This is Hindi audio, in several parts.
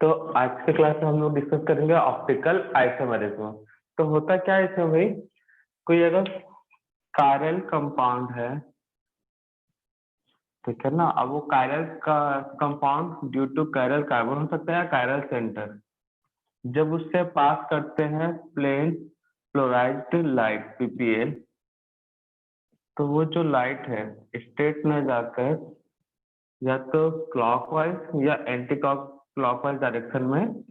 तो आज के क्लास में हम लोग डिस्कस करेंगे ऑप्टिकल आइसोमेरिज्म। तो होता क्या है इसमें भाई, कोई अगर कायरल कंपाउंड है, ठीक है ना। अब वो कायरल का compound due to chiral carbon हो सकता है या कायरल सेंटर, जब उससे पास करते हैं प्लेन फ्लोराइज्ड लाइट पीपीएल, तो वो जो लाइट है स्टेट में जाकर या तो क्लॉकवाइज या एंटी क्लॉकवाइज डायरेक्शन में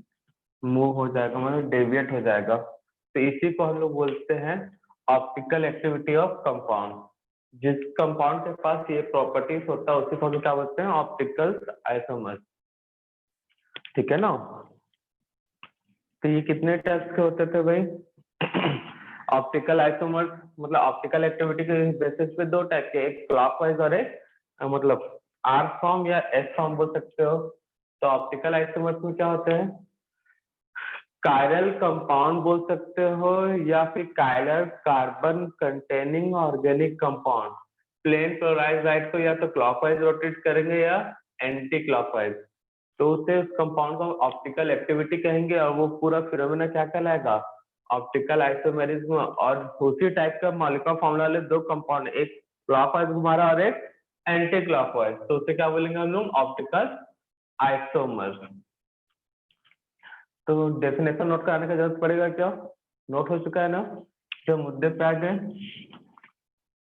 मूव हो जाएगा, मतलब डेविएट हो जाएगा। तो इसी को हम लोग बोलते हैं ऑप्टिकल एक्टिविटी ऑफ कंपाउंड। जिस कंपाउंड के पास ये प्रॉपर्टीज होता है उसी को हम क्या बोलते हैं, ऑप्टिकल आइसोमर्स, ठीक है ना। तो ये कितने टाइप्स के होते थे भाई? ऑप्टिकल आइसोमर्स मतलब ऑप्टिकल एक्टिविटी के बेसिस पे दो टाइप के, एक क्लॉकवाइज और एक मतलब आर फॉर्म या एस फॉर्म बोल सकते हो। तो ऑप्टिकल आइसोमर्स में क्या होते हैं, कायरल कंपाउंड बोल सकते हो या फिर chiral carbon containing organic compound. Plane chloride light को या तो क्लॉकवाइज रोटेट करेंगे या एंटी क्लॉकवाइज, तो उसे उस कंपाउंड को ऑप्टिकल एक्टिविटी कहेंगे और वो पूरा फिनोमेना क्या कहलाएगा, ऑप्टिकल आइसोमेरिज्म। और उसी टाइप का मॉलिक्यूलर फॉर्मूला वाले दो कंपाउंड, एक क्लॉकवाइज घुमा और एक एंटी क्लॉकवाइज, तो उसे क्या बोलेंगे हम लोग, ऑप्टिकल आइसोमर। तो डेफिनेशन नोट कराने की जरूरत पड़ेगा क्या? नोट हो चुका है ना? जो मुद्दे पे आ गए,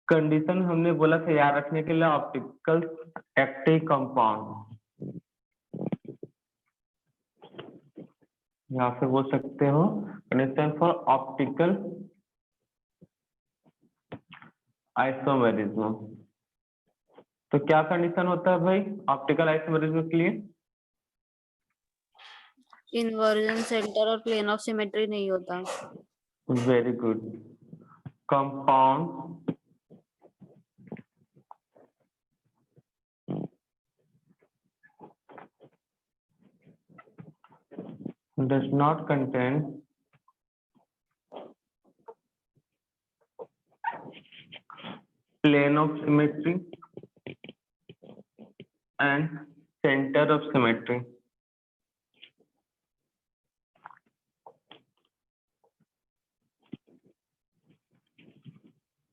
कंडीशन हमने बोला था याद रखने के लिए, ऑप्टिकल एक्टिव कंपाउंड, या फिर बोल सकते हो कंडीशन फॉर ऑप्टिकल आइसोमेरिज्म। तो क्या कंडीशन होता है भाई ऑप्टिकल आइसोमेरिज्म के लिए? इन्वर्जन सेंटर और प्लेन ऑफ सिमेट्री नहीं होता। Very good. Compound does not contain plane of symmetry and center of symmetry।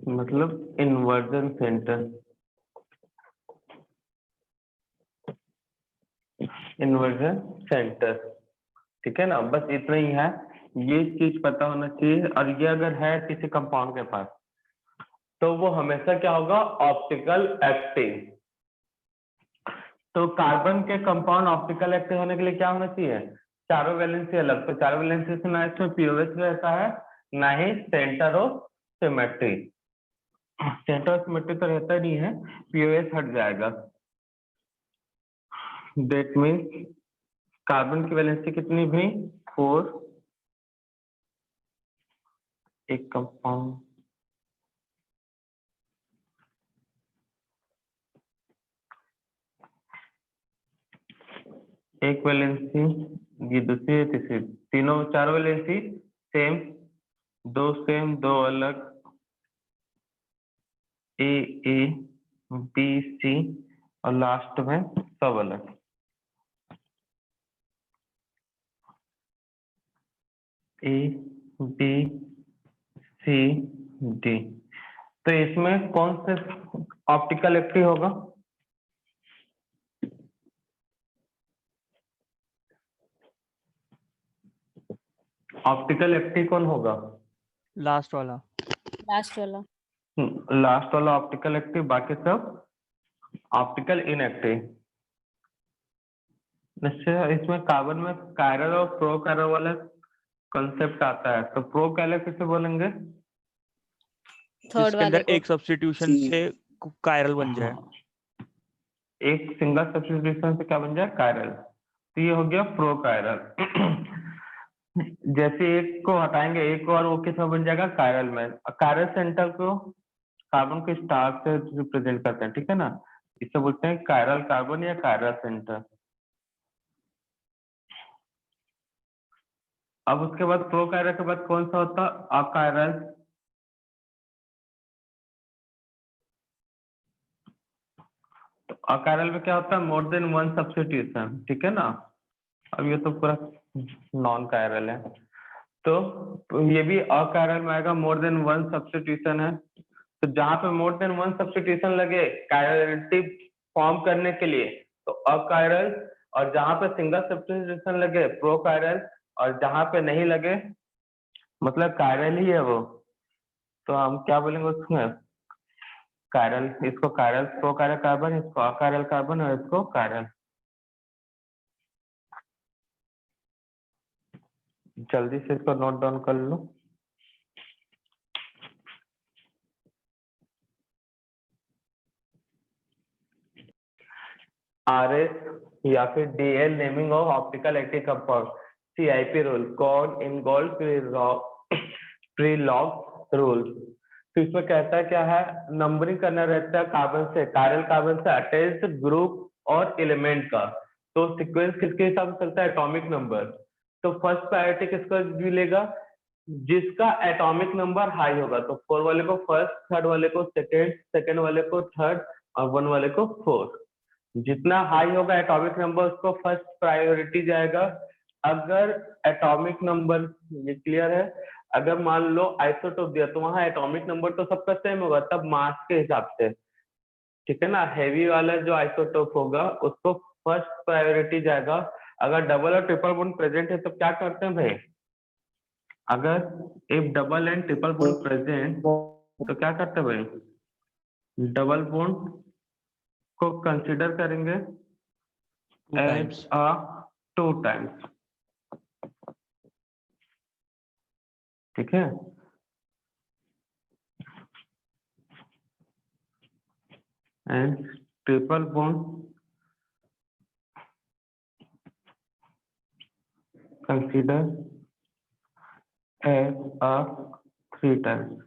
मतलब इन्वर्जन सेंटर, इन्वर्जन सेंटर, ठीक है ना। बस इतना ही है, ये चीज पता होना चाहिए। और ये अगर है किसी कंपाउंड के पास तो वो हमेशा क्या होगा, ऑप्टिकल एक्टिव। तो कार्बन के कंपाउंड ऑप्टिकल एक्टिव होने के लिए क्या होना चाहिए, चारों वैलेंसी अलग। तो चारों वैलेंसी से ना इसमें पीओएस रहता है ना ही centre of symmetry. Centre of symmetry तो रहता नहीं है, पीओएस हट जाएगा। दैट मीन्स कार्बन की वैलेंसी कितनी भी, 4, एक कंपाउंड एक वैलेंसी, ये दूसरी है तीसरी, तीनों चार वैलेंसी सेम, दो सेम दो अलग, ए ए बी सी और लास्ट में सब अलग। A B C D. तो इसमें कौन से ऑप्टिकल एक्टिव होगा? ऑप्टिकल एक्टिव कौन होगा? लास्ट वाला। लास्ट वाला। लास्ट वाला ऑप्टिकल एक्टिव, बाकी सब ऑप्टिकल इनएक्टिव। निश्चय इसमें कार्बन में कायरल और प्रो कायरल वाला कंसेप्ट आता है। तो प्रो कायरल किसे बोलेंगे? थर्ड जिसके वाले अंदर को। एक सब्स्टिट्यूशन से कायरल बन जाए। एक सिंगल सब्स्टिट्यूशन से क्या बन जाए, कायरल। तो ये हो गया प्रो कायरल। जैसे एक को हटाएंगे एक और वो किस में बन जाएगा, कायरल में। कायरल सेंटर को कार्बन के स्टार से रिप्रेजेंट करते हैं, ठीक है ना। इसे बोलते हैं कायरल कार्बन या कायरल सेंटर। अब उसके बाद प्रो कायरल के बाद कौन सा होता है, अकायरल। तो अकायरल में क्या होता है, मोर देन वन सब्स्टिट्यूशन, ठीक है ना। अब ये तो पूरा नॉन कायरल है, तो ये भी अकायरल में आएगा। मोर देन वन सब्स्टिट्यूशन है, तो जहां पे मोर देन वन सब्स्टिट्यूशन लगे कायरलिटी फॉर्म करने के लिए तो अकायरल, और जहां पे सिंगल सब्स्टिट्यूशन लगे प्रोकायरल, और जहां पे नहीं लगे मतलब कायरल ही है वो, तो हम क्या बोलेंगे उसमें कायरल। इसको कायरल प्रोकायरल कार्बन, इसको अकायरल कार्बन, और इसको कायरल। जल्दी से इसको नोट डाउन कर लो। RS या फिर DL naming of optical active compound, CIP rule, Cahn Ingold Prelog rule. तो इसमें कहता है क्या है, नंबरिंग करना रहता है कार्बन से, कायरल कार्बन से अटैच्ड ग्रुप और एलिमेंट का। तो सीक्वेंस किसके हिसाब से चलता है, एटॉमिक नंबर। तो फर्स्ट प्रायोरिटी किसको मिलेगा, जिसका एटॉमिक नंबर हाई होगा। तो 4 वाले को फर्स्ट, थर्ड वाले को सेकेंड, सेकेंड वाले को थर्ड, और 1 वाले को फोर्थ। जितना हाई होगा एटॉमिक नंबर उसको फर्स्ट प्रायोरिटी जाएगा। अगर एटॉमिक नंबर, ये क्लियर है, अगर मान लो आइसोटोप दिया तो वहां एटॉमिक नंबर तो सबका सेम होगा, तब मास के हिसाब से, ठीक है ना। हैवी वाला जो आइसोटोप होगा उसको फर्स्ट प्रायोरिटी जाएगा। अगर डबल और ट्रिपल बॉन्ड प्रेजेंट है तो क्या करते हैं भाई, अगर if double and triple bond present तो क्या करते हैं भाई, डबल बॉन्ड को कंसिडर करेंगे एज अ 2 टाइम्स, ठीक है। And triple bond consider as a 3 times.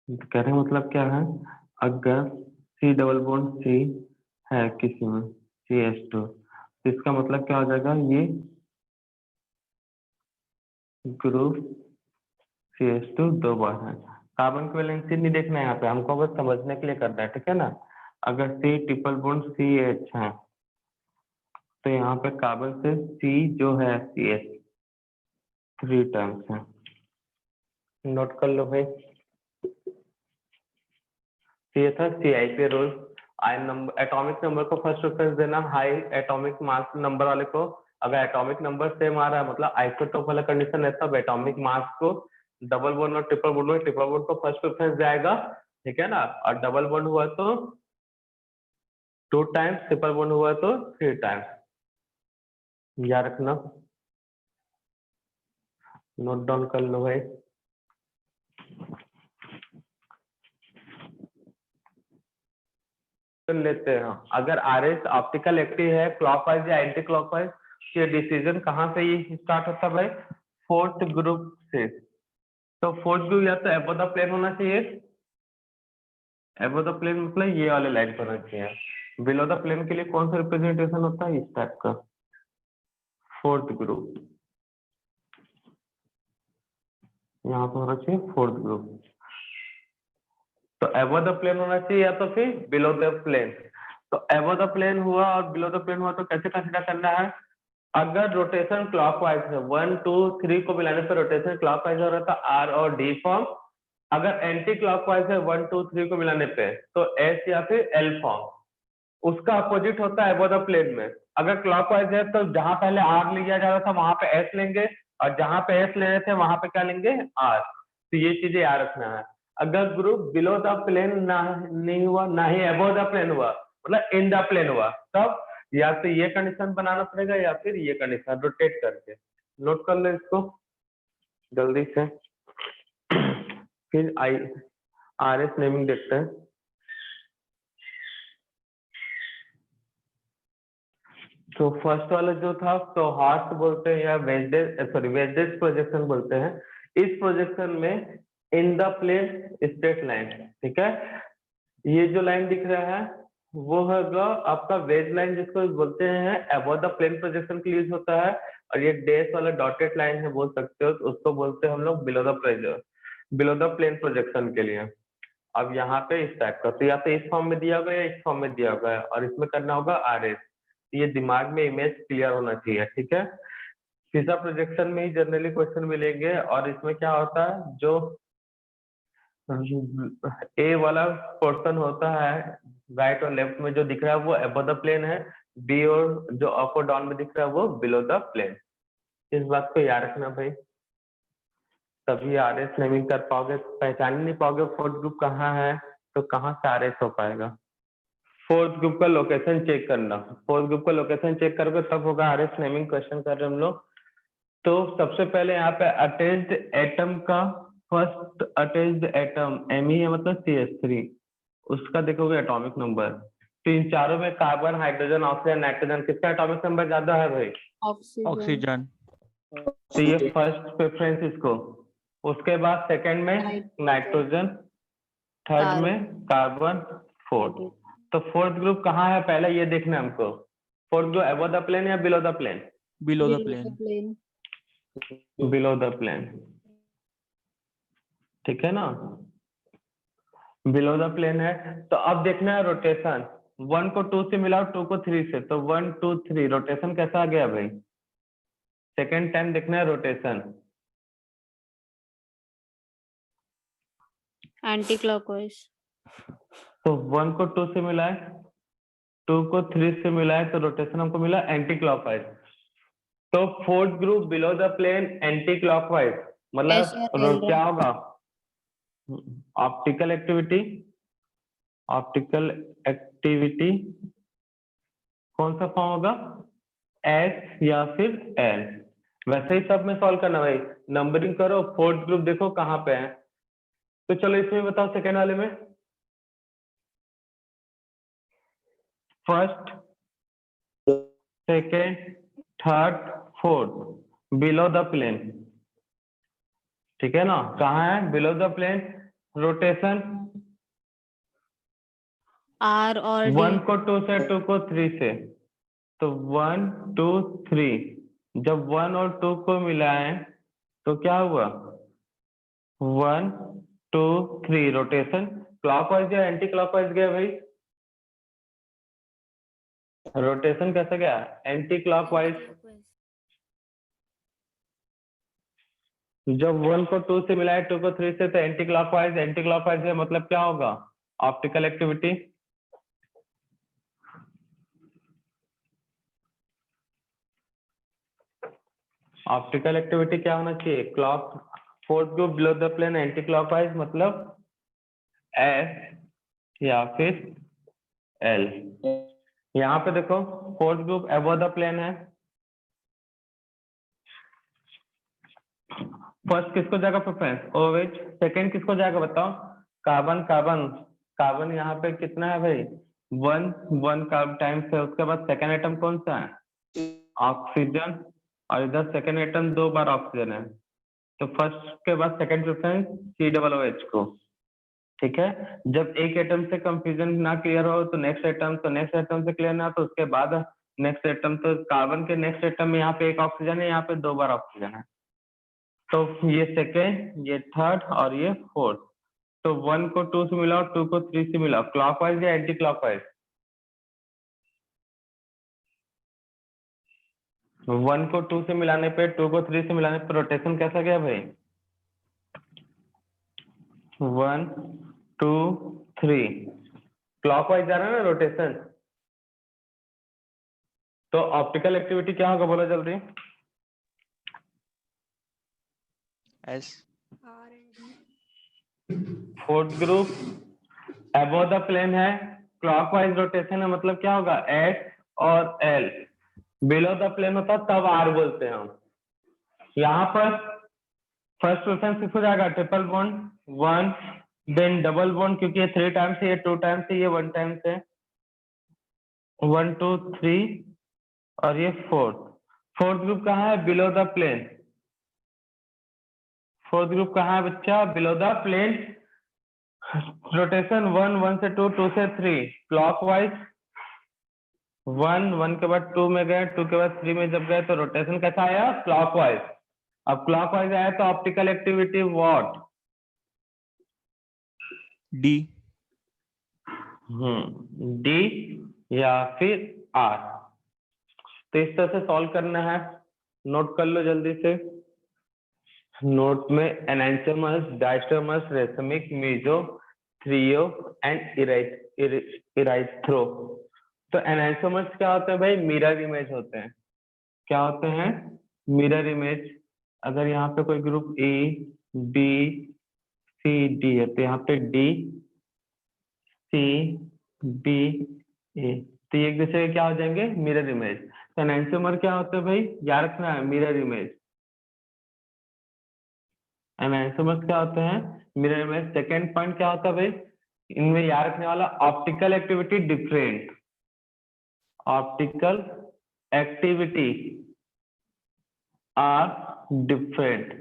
कहने का मतलब क्या है, अगर C डबल बॉन्ड C है किसी में CH2, तो इसका मतलब क्या हो जाएगा, ये ग्रुप CH2 दो बार है। कार्बन की वैलेंसी नहीं देखना है यहाँ पे, हमको बस समझने के लिए करना है, ठीक है ना। अगर C ट्रिपल बॉन्ड CH है तो यहाँ पे कार्बन से C जो है CH 3 टाइम्स है। नोट कर लो भाई। ये था CIP रूल। एटॉमिक नंबर को फर्स्ट प्रेफरेंस देना, हाई एटॉमिक मास नंबर वाले को। अगर एटॉमिक नंबर सेम आ रहा है मतलब आइसोटोप वाला कंडीशन है, तब एटॉमिक मास को डबल बॉन्ड और ट्रिपल बॉन्ड में ट्रिपल बॉन्ड को फर्स्ट प्रेफरेंस जाएगा, ठीक है ना। और डबल बॉन्ड हुआ तो 2 टाइम्स, ट्रिपल बॉन्ड हुआ तो 3 टाइम्स। याद रखना, नोट डाउन कर लो भाई। लेते हैं, अगर RS ऑप्टिकल एक्टिव है क्लॉकवाइज या एंटी क्लॉकवाइज, ये डिसीजन कहाँ से ये स्टार्ट होता है भाई, फोर्थ ग्रुप से। तो फोर्थ ग्रुप या तो एबो द प्लेन होना चाहिए, एबो द प्लेन मतलब ये वाले लाइन पर होना चाहिए। बिलो द प्लेन के लिए कौन सा रिप्रेजेंटेशन होता है, इस टाइप का, फोर्थ ग्रुप। यहाँ पर होना चाहिए फोर्थ ग्रुप। तो एबो द प्लेन होना चाहिए या तो फिर बिलो द प्लेन। तो एबो द प्लेन हुआ और बिलो द प्लेन हुआ तो कैसे कंसिडर करना है, अगर रोटेशन क्लॉकवाइज है 1 2 3 को मिलाने पर रोटेशन क्लॉकवाइज हो रहा था R और D फॉर्म। अगर एंटी क्लॉकवाइज है 1 2 3 को मिलाने पे तो S या फिर L फॉर्म। उसका अपोजिट होता है एबो द प्लेन में। अगर क्लॉकवाइज है तो जहां पहले R लिया जा रहा था वहां पे S लेंगे, और जहां पे S ले रहे थे वहां पे क्या लेंगे, R। तो ये चीजें याद रखना है। अगर ग्रुप बिलो द प्लेन ना नहीं हुआ, ना ही एबो द प्लेन हुआ, मतलब इन द प्लेन हुआ, तब या तो ये कंडीशन बनाना पड़ेगा या फिर ये कंडीशन रोटेट करके। नोट कर लो इसको जल्दी से। फिर RS नेमिंग देखते हैं। तो फर्स्ट वाला जो था तो हार्ट बोलते हैं या वेजेस प्रोजेक्शन बोलते हैं। इस प्रोजेक्शन में in the plane straight line, ठीक है। ये जो लाइन दिख रहा है वो होगा आपका वेज लाइन, जिसको बोलते हैं अबव द प्लेन प्रोजेक्शन के लिए यूज होता है। और ये डैश वाला डॉटेड लाइन है बोल सकते हो, तो उसको बोलते हैं हम लोग बिलो द प्लेन प्रोजेक्शन के लिए। अब यहाँ पे इस टाइप का, तो या तो इस फॉर्म में दिया होगा या इस फॉर्म में दिया होगा, और इसमें करना होगा RS। ये दिमाग में इमेज क्लियर होना चाहिए, ठीक है। सीधा प्रोजेक्शन में ही जनरली क्वेश्चन मिलेंगे, और इसमें क्या होता है, जो ए वाला पोर्शन होता है राइट और लेफ्ट में जो दिख रहा है वो अबव द प्लेन है, बी और जो अप और डाउन में दिख रहा है वो बिलो द प्लेन। इस बात को याद रखना भाई, तभी RS नेमिंग कर पाओगे। पहचान ही नहीं पाओगे फोर्थ ग्रुप कहाँ है तो कहाँ से RS हो पाएगा। फोर्थ ग्रुप का लोकेशन चेक करना, फोर्थ ग्रुप का लोकेशन चेक करोगे तब होगा RS नेमिंग क्वेश्चन कर रहे हम लोग। तो सबसे पहले यहाँ पे अटैच्ड एटम का फर्स्ट अटैच्ड एटम Me है, मतलब CH3, उसका देखोगे एटॉमिक नंबर। तो इन चारों में कार्बन, हाइड्रोजन, ऑक्सीजन, नाइट्रोजन, किसका एटॉमिक नंबर ज्यादा है भाई? ऑक्सीजन। तो ये फर्स्ट प्रेफरेंस इसको, उसके बाद सेकंड में नाइट्रोजन, थर्ड में कार्बन, फोर्थ। तो फोर्थ ग्रुप कहाँ है पहले ये देखना है हमको। Fourth group above the plane या below the plane? Below the plane. Below the plane, ठीक है ना, बिलो द प्लेन है। तो अब देखना है रोटेशन, 1 को 2 से मिलाओ, 2 को 3 से, तो 1 2 3 रोटेशन कैसा आ गया भाई? सेकेंड टाइम देखना है रोटेशन। Anti clockwise. तो 1 को 2 से मिलाए, 2 को 3 से मिलाए, तो रोटेशन हमको मिला एंटी क्लॉकवाइज। तो fourth group below the plane anticlockwise, मतलब क्या होगा? ऑप्टिकल एक्टिविटी, ऑप्टिकल एक्टिविटी कौन सा फॉर्म होगा? S या फिर L। वैसे ही सब में सॉल्व करना भाई, नंबरिंग करो, फोर्थ ग्रुप देखो कहाँ पे है। तो चलो इसमें बताओ, सेकेंड वाले में first, second, third, fourth below the plane, ठीक है ना। कहाँ है below the plane? Rotation R और 1 D। को 2 से, 2 को 3 से, तो 1 2 3, जब 1 और 2 को मिलाएं तो क्या हुआ? 1 2 3 रोटेशन क्लॉकवाइज या एंटी क्लॉकवाइज गया भाई? रोटेशन कैसा गया? Anti clockwise. जब 1 को 2 से मिलाए, 2 को 3 से, तो एंटी क्लॉकवाइज। एंटी क्लॉकवाइज है मतलब क्या होगा? Optical activity. ऑप्टिकल एक्टिविटी क्या होना चाहिए? Clock, fourth group below the plane anticlockwise, मतलब S या फिर L। यहाँ पे देखो fourth group above the plane है, फर्स्ट किसको जाएगा प्रेफरेंस? OH। सेकंड किसको जाएगा बताओ? कार्बन, कार्बन, कार्बन यहाँ पे कितना है भाई? 1 कार्ब टाइम्स है। उसके बाद सेकंड एटम कौन सा है? ऑक्सीजन, और इधर सेकंड एटम 2 बार ऑक्सीजन है, तो फर्स्ट के बाद सेकंड प्रेफरेंस COOH को, ठीक है। जब एक एटम से कंफ्यूजन ना क्लियर हो तो नेक्स्ट एटम, तो नेक्स्ट एटम से क्लियर ना तो उसके बाद नेक्स्ट एटम। तो कार्बन के नेक्स्ट एटम में यहाँ पे एक ऑक्सीजन है, यहाँ पे 2 बार ऑक्सीजन है, तो ये सेकेंड, ये थर्ड और ये फोर्थ। तो 1 को 2 से मिलाओ, 2 को 3 से मिलाओ, क्लॉकवाइज या एंटी क्लॉकवाइज? 1 को 2 से मिलाने पे, 2 को 3 से मिलाने पे रोटेशन कैसा गया भाई? 1 2 3 क्लॉकवाइज जा रहा है ना रोटेशन। तो ऑप्टिकल एक्टिविटी क्या होगा बोलो जल्दी? S। Fourth group above the plane है, क्लॉकवाइज रोटेशन है, मतलब क्या होगा? S और L। बिलो द प्लेन होता तब R बोलते हैं हम। यहाँ पर फर्स्ट प्रेफरेंस किसको जाएगा? Triple bond 1, then double bond, क्योंकि ये 3 टाइम्स है, ये 2 टाइम्स है, ये 1 टाइम्स है, 1 2 3, और ये फोर्थ। फोर्थ ग्रुप कहाँ है? Below the plane. Fourth group कहाँ है बच्चा? Below the plane. रोटेशन 1 से 2, 2 से 3, क्लॉकवाइज 1 के बाद 2 में गए, 2 के बाद 3 में जब गए तो रोटेशन कैसा आया? क्लॉकवाइज। अब क्लॉकवाइज आया तो optical activity what? D. D या फिर आर। तो इस तरह से सॉल्व करना है, नोट कर लो जल्दी से। नोट में एनांथोमर्स, डायस्टोमर्स, रेशमिक, मीजो, थ्रियो एंड इराइथ्रो। तो एनांथोमर्स क्या होते हैं भाई? मिरर इमेज होते हैं। क्या होते हैं? Mirror image. अगर यहाँ पे कोई group A B C D है तो यहाँ पे डी सी बी ए, तो ये एक दूसरे के क्या हो जाएंगे? Mirror image. तो एनांथोमर क्या होते हैं भाई? याद रखना है, मिरर इमेज। एनांथोमर्स क्या होते हैं? Mirror image. सेकेंड पॉइंट क्या होता है भाई इनमें याद रखने वाला? Optical activity different. Optical activity are different.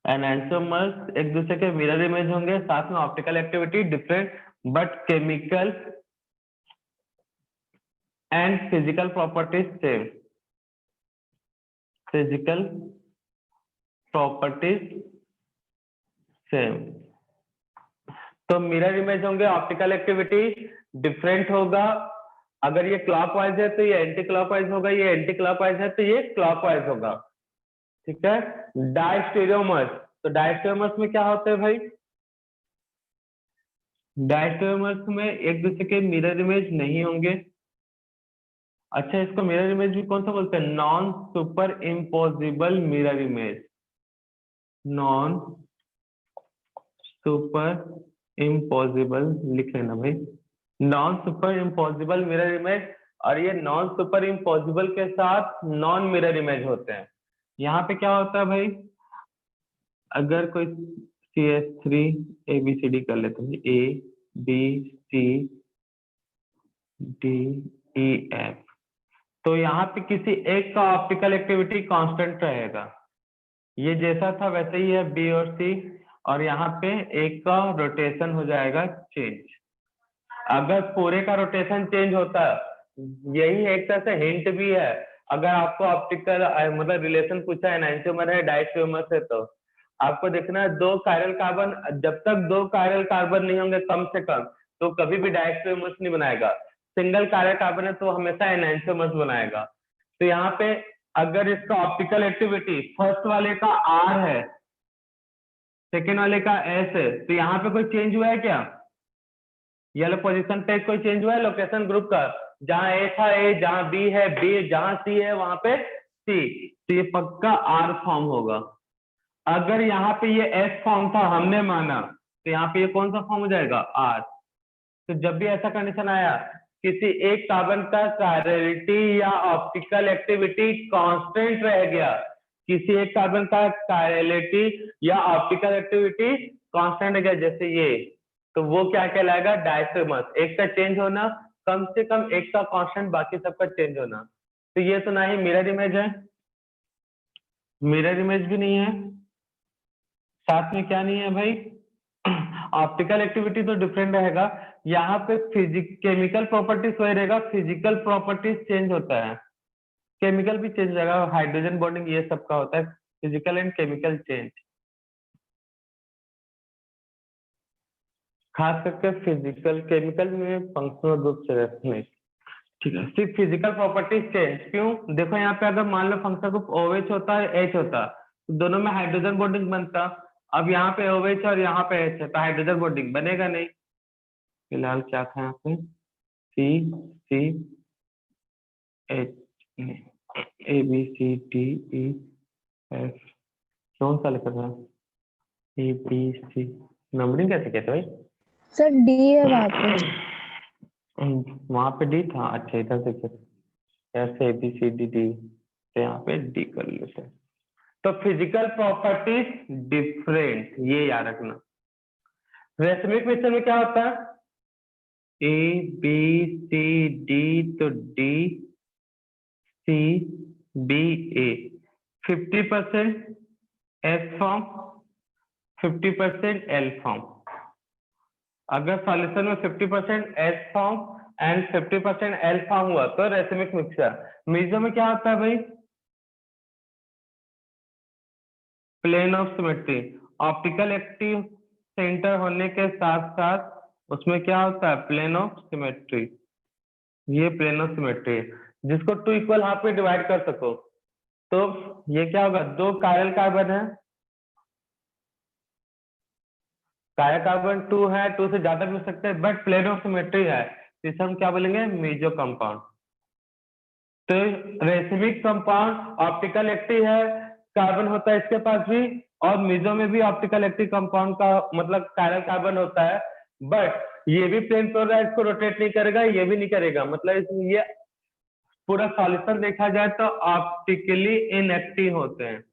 Enantiomers एक दूसरे के मिरर इमेज होंगे, साथ में optical activity different, but chemical and physical properties same. Physical properties same. तो मिरर इमेज होंगे, ऑप्टिकल एक्टिविटी डिफरेंट होगा। अगर ये क्लॉकवाइज है तो ये एंटी क्लॉकवाइज होगा, ये एंटी क्लॉकवाइज है तो ये क्लॉकवाइज होगा। ठीक है। डायस्टेरियोमर्स, तो डायस्टेरियोमर्स में क्या होते हैं भाई? डायस्टेरियोमर्स में एक दूसरे के मिरर इमेज नहीं होंगे। अच्छा, इसको मिरर इमेज भी कौन सा बोलते हैं? Non super imposable mirror image. Non super impossible लिख लेना भाई, non super impossible mirror image. और ये नॉन सुपर इम्पॉसिबल के साथ नॉन मिरर इमेज होते हैं। यहाँ पे क्या होता है भाई? अगर कोई CH3 ABCD कर लेते हैं, ABCDEF, तो यहाँ पे किसी एक का ऑप्टिकल एक्टिविटी कांस्टेंट रहेगा। ये जैसा था वैसे ही है बी और सी, और यहाँ पे एक का रोटेशन हो जाएगा चेंज। अगर पूरे का रोटेशन चेंज होता है, यही एक तरह से हिंट भी है। अगर आपको ऑप्टिकल मतलब रिलेशन पूछा है एनांथोमर है डायस्टेरियोमर से, तो आपको देखना है दो कायरल कार्बन, जब तक दो कायरल कार्बन नहीं होंगे कम से कम, तो कभी भी डायस्टेरियोमर्स नहीं बनाएगा। सिंगल कायरल कार्बन है तो हमेशा एनांथोमर्स बनाएगा। तो यहाँ पे अगर इसका ऑप्टिकल एक्टिविटी फर्स्ट वाले का आर है, सेकेंड वाले का एस है, तो यहाँ पे कोई चेंज हुआ है क्या? येलो पोजीशन पे कोई चेंज हुआ है लोकेशन ग्रुप का? जहां ए था ए, जहां बी है बी, जहां सी है वहां पे सी, तो ये पक्का आर फॉर्म होगा। अगर यहाँ पे ये एस फॉर्म था हमने माना, तो यहाँ पे ये कौन सा फॉर्म हो जाएगा? आर। तो जब भी ऐसा कंडीशन आया किसी एक कार्बन का कायरलिटी या ऑप्टिकल एक्टिविटी कांस्टेंट रह गया, किसी एक कार्बन का कायरलिटी या ऑप्टिकल एक्टिविटी कांस्टेंट रह गया जैसे ये, तो वो क्या कहलाएगा? डायस्टेरियोमर्स। एक का चेंज होना, कम से कम एक का कांस्टेंट, बाकी सबका चेंज होना। तो ये तो ना ही मिरर इमेज है, मिरर इमेज भी नहीं है, साथ में क्या नहीं है भाई? ऑप्टिकल एक्टिविटी तो डिफरेंट रहेगा। यहाँ पे केमिकल प्रॉपर्टीज वही रहेगा, फिजिकल प्रॉपर्टीज चेंज होता है, केमिकल भी चेंज हो जाएगा, हाइड्रोजन बॉन्डिंग ये सब का होता है, फिजिकल एंड केमिकल चेंज, खास करके फिजिकल। केमिकल में फंक्शनल ग्रुप से रखने, ठीक है। सिर्फ फिजिकल प्रॉपर्टीज चेंज क्यों? देखो यहाँ पे अगर मान लो फंक्शनल ग्रुप OH होता है H होता, तो दोनों में हाइड्रोजन बॉन्डिंग बनता। अब यहाँ पे OH और यहाँ पे H है तो हाइड्रोजन बॉन्डिंग बनेगा नहीं। फिलहाल क्या था यहाँ पे? CCH, ABCDEF, कौन सा लिखा था? ABC, नंबरिंग कैसे कहते भाई? सर डी है वहाँ पे। वहां पे डी था, अच्छा इधर से ऐसे ABCDD, तो यहाँ पे डी कर लेते हैं। तो फिजिकल प्रॉपर्टीज डिफरेंट, ये याद रखना। रेशमिक मिश्रण में क्या होता है? ABCD, तो DCBA, 50% S form, 50% L form. अगर सॉल्यूशन में 50% S form and 50% L form हुआ तो रेशमिक मिक्सचर। मीजो में क्या होता है भाई? Plane of symmetry, optical centre होने के साथ साथ उसमें क्या होता है, प्लेन ऑफ सिमेट्री। ये प्लेन ऑफ सिमेट्री है जिसको 2 इक्वल हाफ में डिवाइड कर सको। तो ये क्या होगा, 2 कायरल कार्बन है, कायरल कार्बन 2 है, 2 से ज्यादा भी हो सकते हैं, बट प्लेन ऑफ सिमेट्री है, तो इसे हम क्या बोलेंगे, मेसो कंपाउंड। तो रेसिमिक कंपाउंड ऑप्टिकल एक्टिव है, कार्बन होता है इसके पास भी, और मेसो में भी ऑप्टिकल एक्टिव कंपाउंड का मतलब कायरल कार्बन होता है, बट ये भी प्लेन क्लोराइड को रोटेट नहीं करेगा, ये भी नहीं करेगा, मतलब ये पूरा सॉल्यूशन देखा जाए तो ऑप्टिकली इनएक्टिव होते हैं।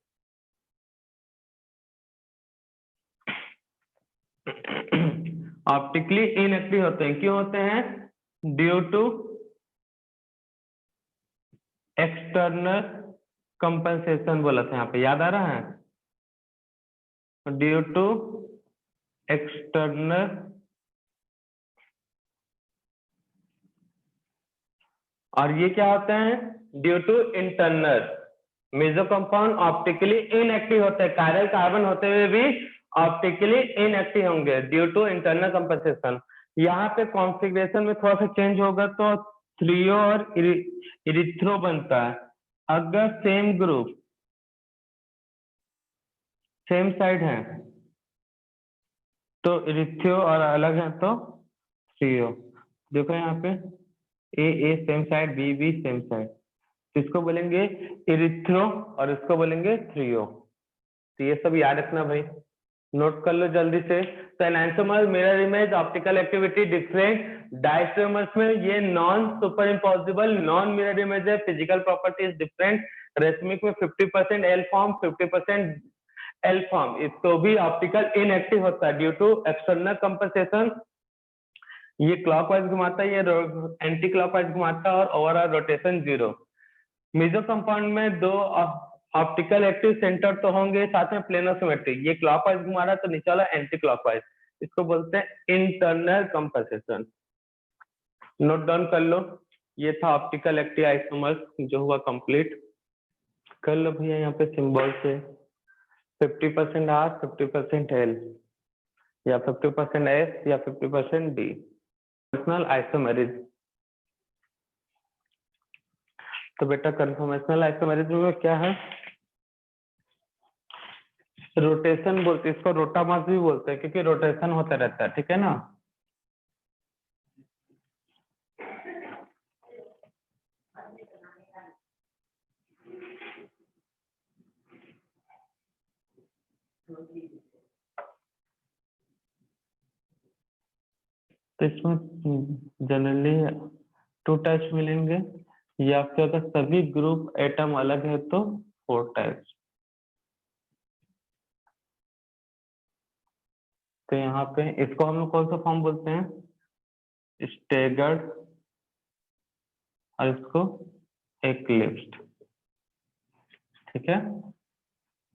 ऑप्टिकली इनएक्टिव होते हैं, क्यों होते हैं, ड्यू टू एक्सटर्नल कंपनसेशन बोला था यहाँ पे, याद आ रहा है, ड्यू टू एक्सटर्नल, और ये क्या होते हैं, due to internal. Meso compound optically inactive होते हैं, कायरल कार्बन होते हुए भी ऑप्टिकली इनएक्टिव होंगे ड्यू टू इंटरनल कंपनसेशन। यहाँ पे कॉन्फ़िगरेशन में थोड़ा सा चेंज होगा तो थ्रियो और इरिथ्रो बनता है। अगर सेम ग्रुप सेम साइड है तो इरिथ्रो, और अलग है तो थ्रियो। देखो यहाँ पे a same side, b same side, इसको बोलेंगे इरिथ्रो और इसको बोलेंगे थ्रियो। तो ये सब याद रखना भाई, नोट कर लो जल्दी से। तो enantiomer mirror image optical activity different, diastereomers में ये non superimposable non mirror image है, फिजिकल प्रॉपर्टीज डिफरेंट। रेसमिक में 50% एल फॉर्म 50% एल फॉर्म, इसको भी ऑप्टिकल इनएक्टिव होता है ड्यू टू एक्सटर्नल कंपनसेशन। ये क्लॉकवाइज घुमाता है, ये एंटी क्लॉकवाइज घुमाता है, और ओवरऑल रोटेशन 0। मेसो कंपाउंड में 2 ऑप्टिकल एक्टिव सेंटर तो होंगे, साथ में प्लेन ऑफ सिमेट्री। ये क्लॉकवाइज घुमा रहा है तो नीचे वाला एंटी क्लॉकवाइज, इसको बोलते हैं इंटरनल कंपनसेशन। नोट डाउन कर लो, ये था ऑप्टिकल एक्टिव आइसोमर्स जो हुआ कंप्लीट। कर लो भैया यहाँ पे सिंबल से 50% R 50% L, या 50% S या 50% D। कन्फॉर्मेशनल आइसोमेरिज्म, तो बेटा कन्फॉर्मेशनल आइसोमेरिज्म में क्या है, रोटेशन बोलते हैं इसको, रोटामर्स भी बोलते हैं क्योंकि रोटेशन होता रहता है, ठीक है ना। तो इसमें जनरली 2 टाइप्स मिलेंगे, या फिर अगर सभी ग्रुप एटम अलग है तो 4 टाइप्स। तो यहाँ पे इसको हम लोग कौन सा फॉर्म बोलते हैं, स्टेगर्ड, और इसको एक्लिप्स्ड, ठीक है।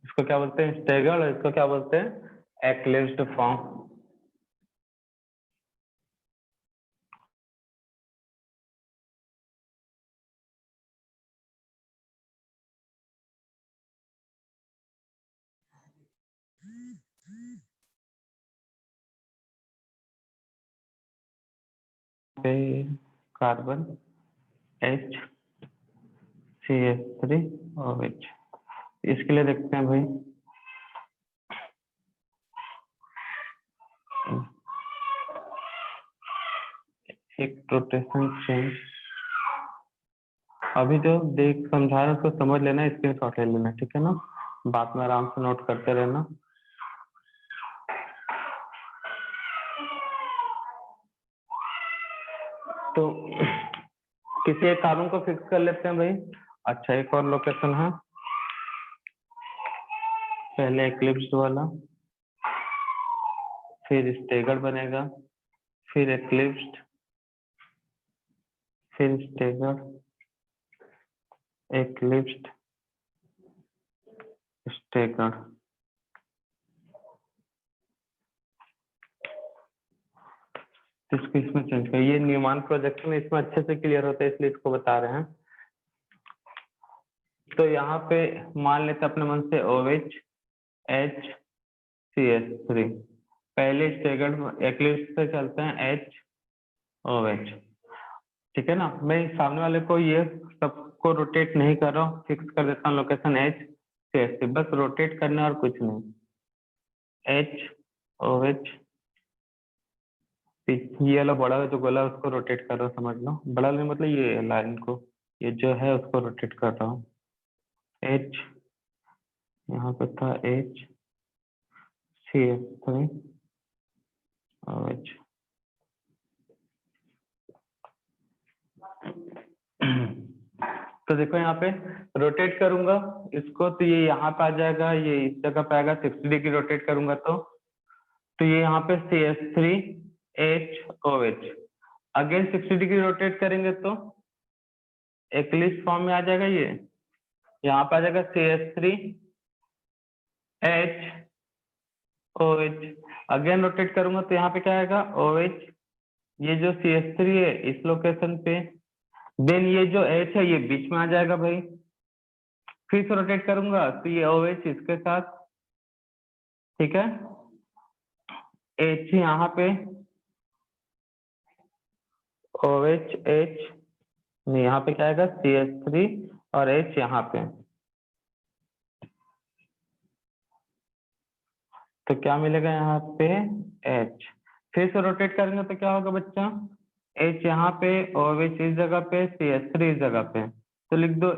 इसको क्या बोलते हैं, स्टेगर्ड, और इसको क्या बोलते हैं, एक्लिप्स्ड फॉर्म। कार्बन HCH3 OH, इसके लिए देखते हैं भाई, एक रोटेशन चेंज। अभी जो देख समझा रहा उसको समझ लेना, स्क्रीनशॉट ले लेना, ठीक है ना, बाद में आराम से नोट करते रहना। तो किसी एक कार्बन को फिक्स कर लेते हैं भाई। अच्छा, एक और लोकेशन है, पहले एक्लिप्स्ड वाला, फिर स्टेगर्ड बनेगा, फिर एक्लिप्स्ड, फिर स्टेगर्ड, एक्लिप्स्ड, स्टेगर्ड। इसको इसमें चेंज कर, ये न्यूमैन प्रोजेक्शन इसमें अच्छे से क्लियर होता है इसलिए इसको बता रहे हैं। तो यहाँ पे मान लेते अपने मन से OH HCH3, पहले स्टेगर्ड एक्लिप्स से चलते हैं HOH, ठीक है ना। मैं सामने वाले को ये सबको रोटेट नहीं कर रहा हूँ, फिक्स कर देता हूँ लोकेशन H से, बस रोटेट करना और कुछ नहीं। HOH, ये वाला बड़ा जो गोला उसको रोटेट कर रहा हूँ, समझ लो। बड़ा नहीं मतलब ये लाइन को, ये जो है उसको रोटेट कर रहा हूँ। H यहाँ पे था H CH3 OH। तो देखो यहाँ पे रोटेट करूंगा इसको तो ये यहाँ पे आ जाएगा, ये इस जगह पे आएगा। 60 डिग्री रोटेट करूंगा तो ये यहाँ पे CH3HOH। अगेन 60 डिग्री रोटेट करेंगे तो एक्लिप्स फॉर्म में आ जाएगा। ये यहाँ पे आ जाएगा CH3HOH। अगेन रोटेट करूंगा तो यहाँ पे क्या आएगा OH। ये जो CH3 है इस लोकेशन पे, देन ये जो H है ये बीच में आ जाएगा भाई। फिर से रोटेट करूंगा तो ये OH इसके साथ, ठीक है। H यहाँ पे, OH H यहाँ पे क्या आएगा CH3 और H यहाँ पे। तो क्या मिलेगा यहाँ पे H। फिर से रोटेट करेंगे तो क्या होगा बच्चा, H यहाँ पे, OH इस जगह पे, CH3 इस जगह पे। तो लिख दो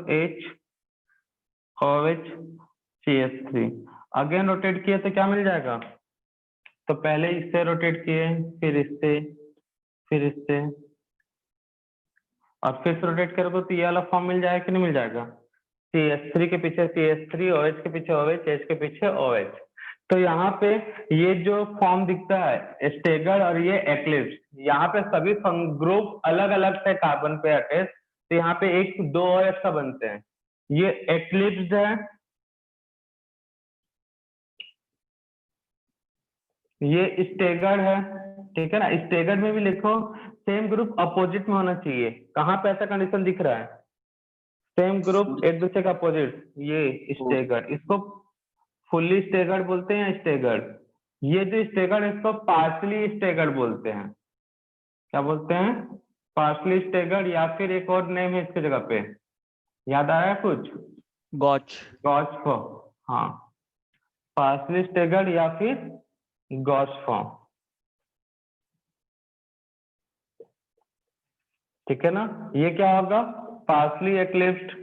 HOH CH3। अगेन रोटेट किए तो क्या मिल जाएगा, तो पहले इससे रोटेट किए, फिर इससे, फिर इससे, और फिर से रोटेट करोगे तो ये वाला फॉर्म मिल जाएगा कि नहीं मिल जाएगा। CH3 के पीछे CH3, OH के पीछे OH, H के पीछे OH। तो यहाँ पे ये जो फॉर्म दिखता है स्टेगर्ड और ये एक्लिप्स, यहाँ पे सभी ग्रुप अलग अलग से कार्बन पे अटैच, तो यहाँ पे एक दो और एक्स्ट्रा बनते हैं। ये एक्लिप्स है, ये स्टेगर्ड है, ठीक है ना। स्टेगर्ड में भी लिखो सेम ग्रुप अपोजिट में होना चाहिए। कहाँ पे ऐसा कंडीशन दिख रहा है, सेम ग्रुप एक दूसरे का अपोजिट, ये स्टेगर्ड। इसको फुल्ली स्टेगर्ड बोलते हैं स्टेगर्ड। ये जो स्टेगर्ड है इसको पार्शली स्टेगर्ड बोलते हैं। क्या बोलते हैं, पार्शली स्टेगर्ड, या फिर एक और नेम है इसके जगह पे, याद आ रहा है कुछ, गॉच। गॉच फॉर्म। हाँ, पार्शली स्टेगर्ड या फिर गॉच फॉर्म, ठीक है ना। ये क्या होगा, पार्शली एक्लिप्स्ड,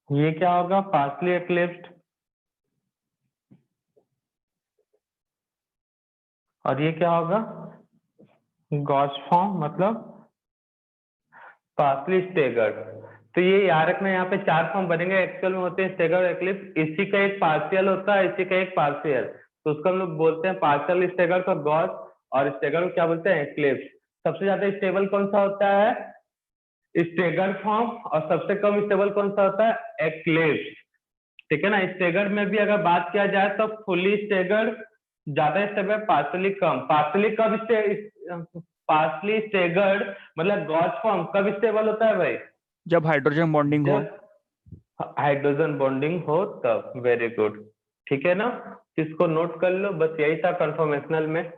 ये क्या होगा पार्शली एक्लिप्स्ड, और ये क्या होगा गॉच फॉर्म, मतलब पार्शली स्टेगर्ड। तो ये याद रखना, यहाँ पे 4 फॉर्म बनेंगे, एक्चुअल में होते हैं स्टेगर्ड एक्लिप्स। इसी का एक पार्शियल होता है, इसी का एक पार्शियल, तो उसको हम लोग बोलते हैं पार्शियल स्टेगर्ड और गॉच, और स्टेगर्ड को क्या बोलते हैं एक्लिप्स। सबसे ज्यादा स्टेबल कौन सा होता है, स्टेगर्ड फॉर्म, और सबसे कम स्टेबल कौन सा होता है, एक्लिप्स, ठीक है ना। स्टेगर्ड में भी अगर बात किया जाए तो फुली स्टेगर्ड ज्यादा स्टेबल है, पार्शली कम। पार्शली स्टेगर्ड मतलब गॉच फॉर्म कब स्टेबल होता है भाई, जब हाइड्रोजन बॉन्डिंग हो। हाइड्रोजन बॉन्डिंग हो तब। वेरी गुड, ठीक है ना। इसको नोट कर लो, बस यही था कंफर्मेशनल में।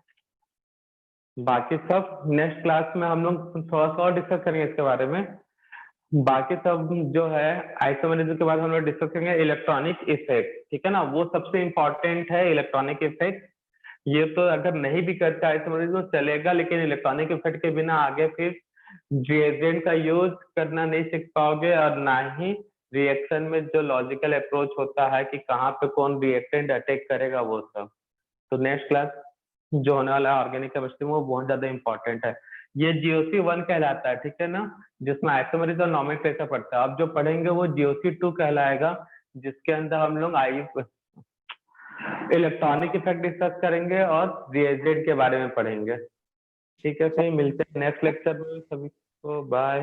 बाकी सब नेक्स्ट क्लास में हम लोग थोड़ा सा और डिस्कस करेंगे इसके बारे में। बाकी सब जो है आइसोमेरिज्म के बाद हम लोग डिस्कस करेंगे इलेक्ट्रॉनिक इफेक्ट, ठीक है ना। वो सबसे इंपॉर्टेंट है इलेक्ट्रॉनिक इफेक्ट। ये तो अगर नहीं भी करते आइसोमेरिज्म चलेगा, लेकिन इलेक्ट्रॉनिक इफेक्ट के बिना आगे फिर रिएजेंट का यूज करना नहीं सीख पाओगे, और ना ही रिएक्शन में जो लॉजिकल अप्रोच होता है कि कहाँ पे कौन रिएक्टेंट अटैक करेगा वो सब। तो नेक्स्ट क्लास जो होने वाला है ऑर्गेनिक केमिस्ट्री में, वो बहुत ज्यादा इंपॉर्टेंट है। ये GOC1 कहलाता है, ठीक है ना, जिसमें आइसोमेरिज्म और नोमेनक्लेचर पढ़ता है। अब जो पढ़ेंगे वो GOC2 कहलाएगा, जिसके अंदर हम लोग इलेक्ट्रॉनिक इफेक्ट डिस्कस करेंगे और रिएजेंट के बारे में पढ़ेंगे। ठीक है, फिर मिलते हैं नेक्स्ट लेक्चर में। सभी को बाय।